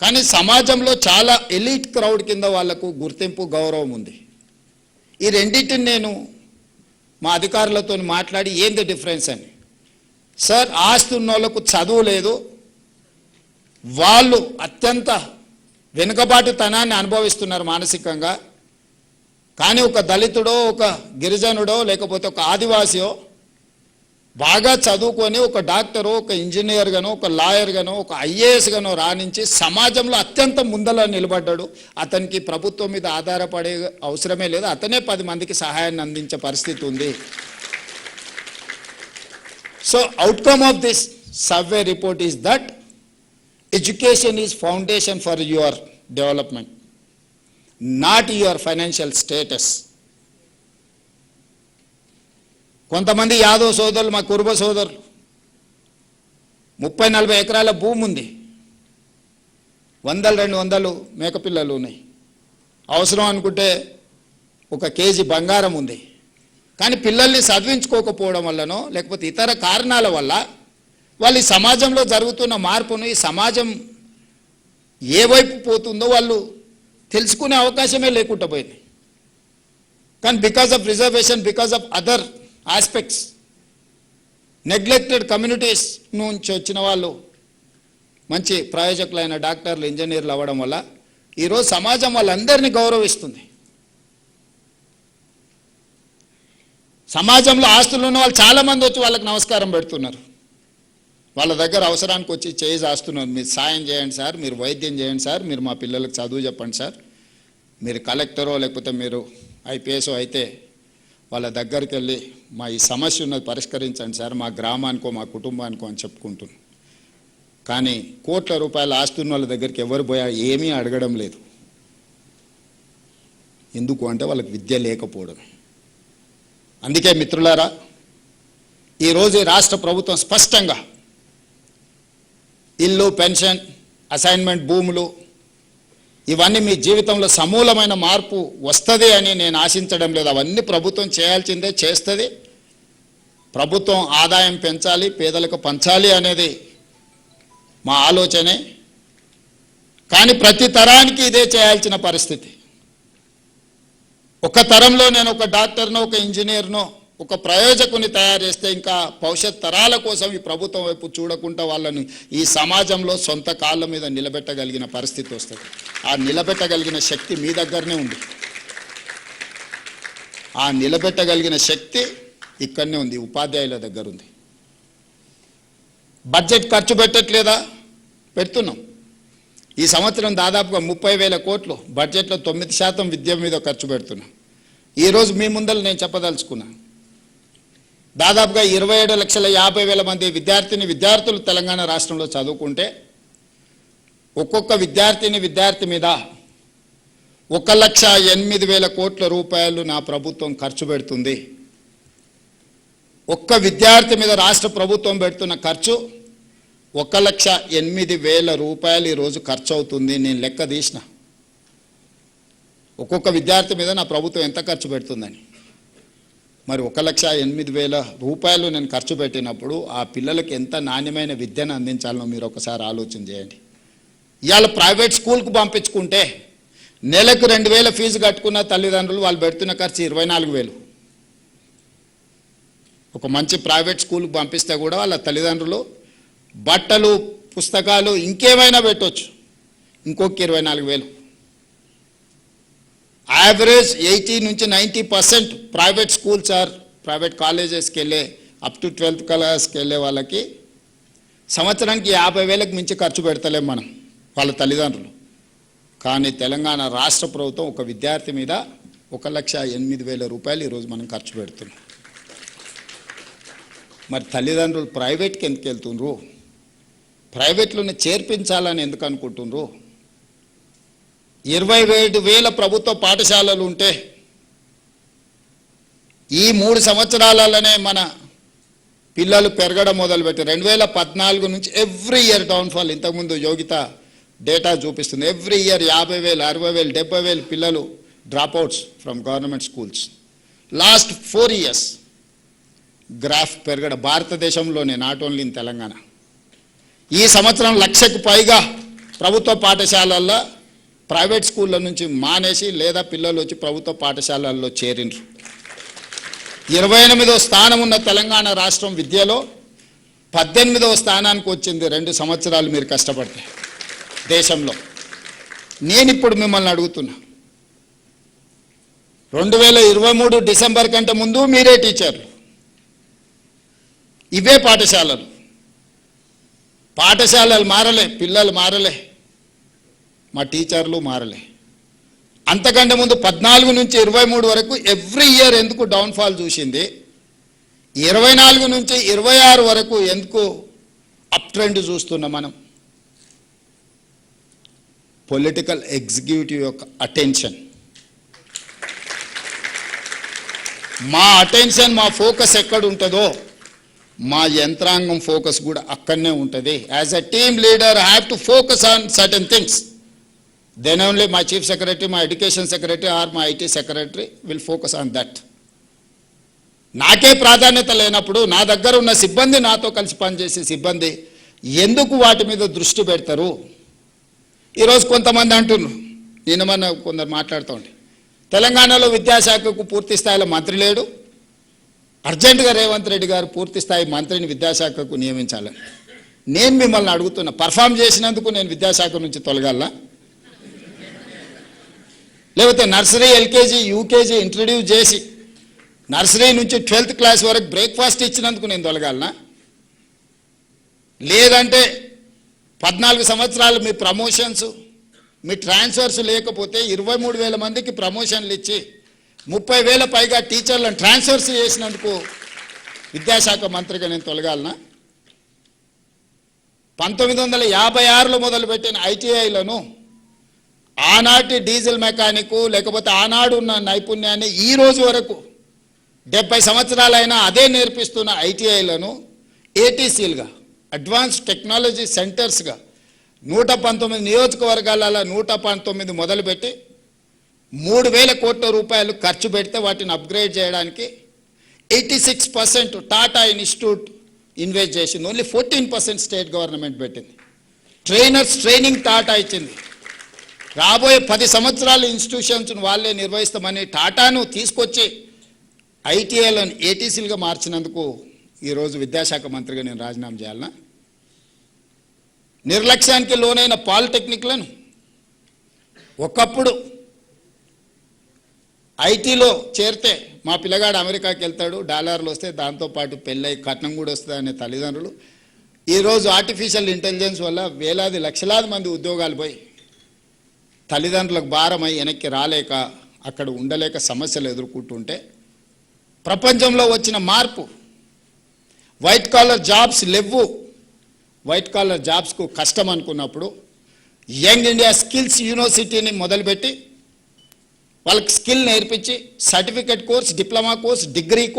కానీ సమాజంలో చాలా ఎలీట్ క్రౌడ్ కింద వాళ్లకు గుర్తింపు గౌరవం ఉంది. ఈ రెండింటిని నేను మా అధికారులతో మాట్లాడి ఏంది డిఫరెన్స్ అని, సార్ ఆస్తి ఉన్న వాళ్ళకు చదువు లేదు, వాళ్ళు అత్యంత వెనుకబాటుతనాన్ని అనుభవిస్తున్నారు మానసికంగా, కానీ ఒక దళితుడో ఒక గిరిజనుడో లేకపోతే ఒక ఆదివాసియో బాగా చదువుకొని ఒక డాక్టరో ఒక ఇంజనీర్ గానో ఒక లాయర్ గానో ఒక ఐఏఎస్ గానో రాణించి సమాజంలో అత్యంత ముందల నిలబడ్డాడు. అతనికి ప్రభుత్వం మీద ఆధారపడే అవసరమే లేదు, అతనే 10 మందికి సహాయాన్ని అందించే పరిస్థితి ఉంది. So outcome of this survey report is that education is foundation for your development, not your financial status. కొంతమంది యాదవ్ సోదరులు, మా కురుబ సోదరులు 30-40 ఎకరాల భూమి ఉంది, 100-200 మేకపిల్లలు ఉన్నాయి, అవసరం అనుకుంటే 1 కేజీ బంగారం ఉంది. కానీ పిల్లల్ని చదివించుకోకపోవడం వల్లనో లేకపోతే ఇతర కారణాల వల్ల వాళ్ళు ఈ సమాజంలో జరుగుతున్న మార్పును, ఈ సమాజం ఏ వైపు పోతుందో వాళ్ళు తెలుసుకునే అవకాశమే లేకుండా పోయింది. కానీ because of reservation, because of other aspects, neglected communities నుంచి వచ్చిన వాళ్ళు మంచి ప్రయోజకులైన డాక్టర్లు, ఇంజనీర్లు అవ్వడం వల్ల ఈరోజు సమాజం వాళ్ళందరినీ గౌరవిస్తుంది. సమాజంలో ఆస్తులు ఉన్న వాళ్ళు చాలామంది వచ్చి వాళ్ళకి నమస్కారం పెడుతున్నారు, వాళ్ళ దగ్గర అవసరానికి వచ్చి చేయి చేస్తున్నారు, మీరు సాయం చేయండి సార్, మీరు వైద్యం చేయండి సార్, మీరు మా పిల్లలకు చదువు చెప్పండి సార్, మీరు కలెక్టరో లేకపోతే మీరు ఐపీఎస్ఓ అయితే వాళ్ళ దగ్గరికి వెళ్ళి మా ఈ సమస్య ఉన్నది పరిష్కరించండి సార్, మా గ్రామానికో మా కుటుంబానికో అని చెప్పుకుంటున్నాం. కానీ కోట్ల రూపాయల ఆస్తున్న వాళ్ళ దగ్గరికి ఎవరు పోయా ఏమీ అడగడం లేదు. ఎందుకు అంటే వాళ్ళకి విద్య లేకపోవడమే. అందుకే మిత్రులారా, ఈరోజు ఈ రాష్ట్ర ప్రభుత్వం స్పష్టంగా ఇల్లు, పెన్షన్, అసైన్మెంట్ భూములు ఇవన్నీ మీ జీవితంలో సమూలమైన మార్పు వస్తుంది అని నేను ఆశించడం లేదు. అవన్నీ ప్రభుత్వం చేయాల్సిందే, చేస్తుంది. ప్రభుత్వం ఆదాయం పెంచాలి, పేదలకు పంచాలి అనేది మా ఆలోచనే. కానీ ప్రతి తరానికి ఇదే చేయాల్సిన పరిస్థితి. ఒక తరంలో నేను ఒక డాక్టర్నో ఒక ఇంజనీర్నో ఒక ప్రయోజకుని తయారు చేస్తే ఇంకా భవిష్యత్ తరాల కోసం ఈ ప్రభుత్వం వైపు చూడకుండా వాళ్ళని ఈ సమాజంలో సొంత కాళ్ళ మీద నిలబెట్టగలిగిన పరిస్థితి వస్తుంది. ఆ నిలబెట్టగలిగిన శక్తి మీ దగ్గరనే ఉంది. ఆ నిలబెట్టగలిగిన శక్తి ఇక్కడనే ఉంది, ఉపాధ్యాయుల దగ్గర ఉంది. బడ్జెట్ ఖర్చు పెట్టట్లేదా? పెడుతున్నాం. ఈ సంవత్సరం దాదాపుగా 30,000 కోట్లు బడ్జెట్లో 9% విద్య మీద ఖర్చు పెడుతున్నాం. ఈరోజు మీ ముందర నేను చెప్పదలుచుకున్నా, దాదాపుగా 27,50,000 మంది విద్యార్థులు తెలంగాణ రాష్ట్రంలో చదువుకుంటే ఒక్కొక్క విద్యార్థి మీద 1,08,000 కోట్ల రూపాయలు నా ప్రభుత్వం ఖర్చు పెడుతుంది. ఒక్క విద్యార్థి మీద రాష్ట్ర ప్రభుత్వం పెడుతున్న ఖర్చు 1,08,000 రూపాయలు ఈరోజు ఖర్చు అవుతుంది. నేను లెక్క తీసిన ఒక్కొక్క విద్యార్థి మీద నా ప్రభుత్వం ఎంత ఖర్చు పెడుతుందని. మరి 1,08,000 రూపాయలు నేను ఖర్చు పెట్టినప్పుడు ఆ పిల్లలకి ఎంత నాణ్యమైన విద్యను అందించాలనో మీరు ఒకసారి ఆలోచన చేయండి. ఇవాళ ప్రైవేట్ స్కూల్కు పంపించుకుంటే నెలకు 2,000 ఫీజు కట్టుకున్న తల్లిదండ్రులు వాళ్ళు పెడుతున్న ఖర్చు 24,000. ఒక మంచి ప్రైవేట్ స్కూల్కి పంపిస్తే కూడా వాళ్ళ తల్లిదండ్రులు బట్టలు, పుస్తకాలు ఇంకేమైనా పెట్టవచ్చు, ఇంకొక 24,000. యావరేజ్ 80 నుంచి 90% ప్రైవేట్ స్కూల్స్ ఆర్ ప్రైవేట్ కాలేజెస్కి వెళ్ళే అప్ టు 12th క్లాస్కి వెళ్ళే వాళ్ళకి సంవత్సరానికి 50,000కి మించి ఖర్చు పెడతలేం మనం వాళ్ళ తల్లిదండ్రులు. కానీ తెలంగాణ రాష్ట్ర ప్రభుత్వం ఒక విద్యార్థి మీద 1,08,000 రూపాయలు ఈరోజు మనం ఖర్చు పెడుతున్నాం. మరి తల్లిదండ్రులు ప్రైవేట్కి ఎందుకు వెళ్తుండ్రు? ప్రైవేట్లోనే చేర్పించాలని ఎందుకు అనుకుంటుండ్రు? 27,000 ప్రభుత్వ పాఠశాలలు ఉంటే ఈ 3 సంవత్సరాలలోనే మన పిల్లలు పెరగడం మొదలుపెట్టి 2014 నుంచి ఎవ్రీ ఇయర్ డౌన్ఫాల్. ఇంతకుముందు యోగిత డేటా చూపిస్తుంది. ఎవ్రీ ఇయర్ 50,000, 60,000, 70,000 పిల్లలు dropouts from government schools. Last 4 years graph పెరగడం భారతదేశంలోనే, నాట్ ఓన్లీ ఇన్ తెలంగాణ. ఈ సంవత్సరం 1,00,000కు పైగా ప్రభుత్వ పాఠశాలల్లో ప్రైవేట్ స్కూళ్ళ నుంచి మానేసి లేదా పిల్లలు వచ్చి ప్రభుత్వ పాఠశాలల్లో చేరిండ్రు. 28వ స్థానం ఉన్న తెలంగాణ రాష్ట్రం విద్యలో 18వ స్థానానికి వచ్చింది 2 సంవత్సరాలు మీరు కష్టపడితే దేశంలో. నేను ఇప్పుడు మిమ్మల్ని అడుగుతున్నా, 2023 డిసెంబర్ కంటే ముందు మీరే టీచర్లు, ఇవే పాఠశాలలు మారలే, పిల్లలు మారలే, మా టీచర్లు మారలే. అంతకంటే ముందు 14 నుంచి 23 వరకు ఎవ్రీ ఇయర్ ఎందుకు డౌన్ఫాల్ చూసింది, 24 నుంచి 26 వరకు ఎందుకు అప్ ట్రెండ్ చూస్తున్నాం మనం? పొలిటికల్ ఎగ్జిక్యూటివ్ యొక్క అటెన్షన్, మా అటెన్షన్, మా ఫోకస్ ఎక్కడ ఉంటుందో మా యంత్రాంగం ఫోకస్ కూడా అక్కడనే ఉంటుంది. As a team leader I have to focus on certain things. Then only my chief secretary, my education secretary or my IT secretary will focus on that. నాకే ప్రాధాన్యత లేనప్పుడు నా దగ్గర ఉన్న సిబ్బంది, నాతో కలిసి పనిచేసే సిబ్బంది ఎందుకు వాటి మీద దృష్టి పెడతారు? ఈరోజు కొంతమంది అంటున్నారు, నేను మన కొందరు మాట్లాడుతూ ఉంటే తెలంగాణలో విద్యాశాఖకు పూర్తి స్థాయిలో మంత్రి లేడు, అర్జెంటుగా రేవంత్ రెడ్డి గారు పూర్తి స్థాయి మంత్రిని విద్యాశాఖకు నియమించాలని. నేను మిమ్మల్ని అడుగుతున్నా, పర్ఫామ్ చేసినందుకు నేను విద్యాశాఖ నుంచి తొలగాల? లేకపోతే నర్సరీ, ఎల్కేజీ, యూకేజీ ఇంట్రడ్యూస్ చేసి నర్సరీ నుంచి 12th క్లాస్ వరకు బ్రేక్ఫాస్ట్ ఇచ్చినందుకు నేను తొలగాలనా? లేదంటే 14 సంవత్సరాలు మీ ప్రమోషన్స్, మీ ట్రాన్స్ఫర్స్ లేకపోతే 23,000 మందికి ప్రమోషన్లు ఇచ్చి 30,000 పైగా టీచర్లను ట్రాన్స్ఫర్స్ చేసినందుకు విద్యాశాఖ మంత్రిగా నేను తొలగాలనా? 1956లో మొదలుపెట్టిన ఐటీఐలను ఆనాటి డీజిల్ మెకానిక్ లేకపోతే ఆనాడు ఉన్న నైపుణ్యాన్ని ఈ రోజు వరకు 70 సంవత్సరాలైనా అదే నేర్పిస్తున్న ఐటీఐలను ఏటీసీలుగా, అడ్వాన్స్డ్ టెక్నాలజీ సెంటర్స్గా 119 నియోజకవర్గాలలో 119 మొదలుపెట్టి 3,000 కోట్ల రూపాయలు ఖర్చు పెడితే వాటిని అప్గ్రేడ్ చేయడానికి 86% టాటా ఇన్స్టిట్యూట్ ఇన్వెస్ట్ చేసింది. ఓన్లీ 14% స్టేట్ గవర్నమెంట్ పెట్టింది. ట్రైనర్స్ ట్రైనింగ్ టాటా ఇచ్చింది. రాబోయే 10 సంవత్సరాల ఇన్స్టిట్యూషన్స్ను వాళ్ళే నిర్వహిస్తామని టాటాను తీసుకొచ్చి ఐటీఐలను ఏటీసీలుగా మార్చినందుకు ఈరోజు విద్యాశాఖ మంత్రిగా నేను రాజీనామా చేయాలనా? నిర్లక్ష్యానికి లోనైన పాలిటెక్నిక్లను ఒకప్పుడు ఐటీలో చేరితే మా పిల్లగాడు అమెరికాకి వెళ్తాడు, డాలర్లు వస్తే దాంతోపాటు పెళ్ళై కట్నం కూడా వస్తుంది అనే తల్లిదండ్రులు ఈరోజు ఆర్టిఫిషియల్ ఇంటెలిజెన్స్ వల్ల వేలాది లక్షలాది మంది ఉద్యోగాలు పోయి తల్లిదండ్రులకు భారమై వెనక్కి రాలేక అక్కడ ఉండలేక సమస్యలు ఎదుర్కొంటుంటే ప్రపంచంలో వచ్చిన మార్పు, వైట్ కాలర్ జాబ్స్ లేవు, వైట్ కాలర్ జాబ్స్కు కష్టం అనుకున్నప్పుడు యంగ్ ఇండియా స్కిల్స్ యూనివర్సిటీని మొదలుపెట్టి వాళ్ళకి స్కిల్ నేర్పించి certificate course, diploma course, degree course